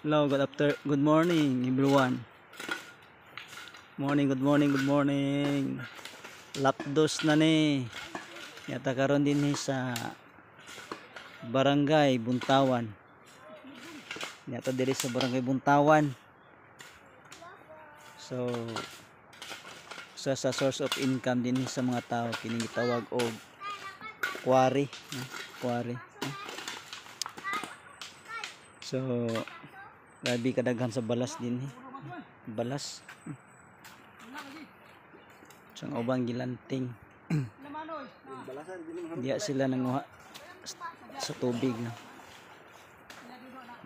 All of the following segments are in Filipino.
Hello, good morning everyone. Good morning. Lapdos na ni. Yata karon din ni sa Barangay Buntawan. Yata diri sa Barangay Buntawan. So sa source of income din sa mga tao kining gitawag og quarry. So grabe kadaghan sa balas din balas sang ubang gilanting diya sila nanguha sa tubig na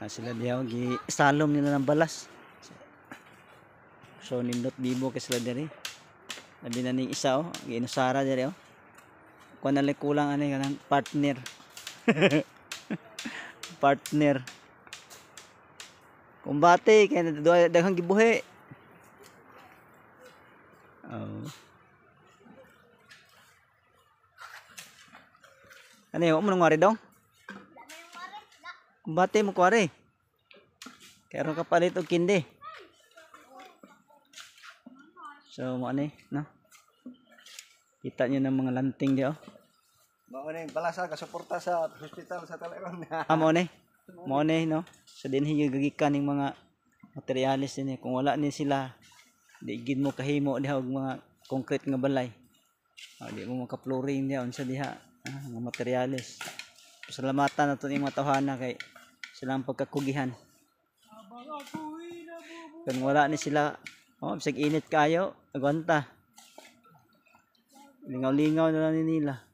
sila diya gisalom nila ng balas. So nindot bibo kay sila diri labi na ning isa ginusara diri kuan na kulang ani kanang partner partner kumbate kay daghang gibuhi. Ano yung mo nang wari daw? Kumbate mo kuwari kaya ron kapalit og kindi. So mo ani no kita nyo ng mga lanting di Mao ni balasa ka suporta sa hospital sa Talaon. mo ni no sa dinhi gagikan ning mga materialis ni kung wala ni sila di gid mo kahimo diha og mga concrete nga balay. Di mo maka-flooring diha unsa diha nga materialis. Pasalamatan nato ning mga tawhana kay silang pagkakugihan. Kung wala ni sila bisag init kayo agwanta. Lingaw-lingaw na lang nila.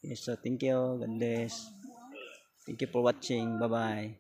Yes, so thank you. God bless. Thank you for watching. Bye-bye.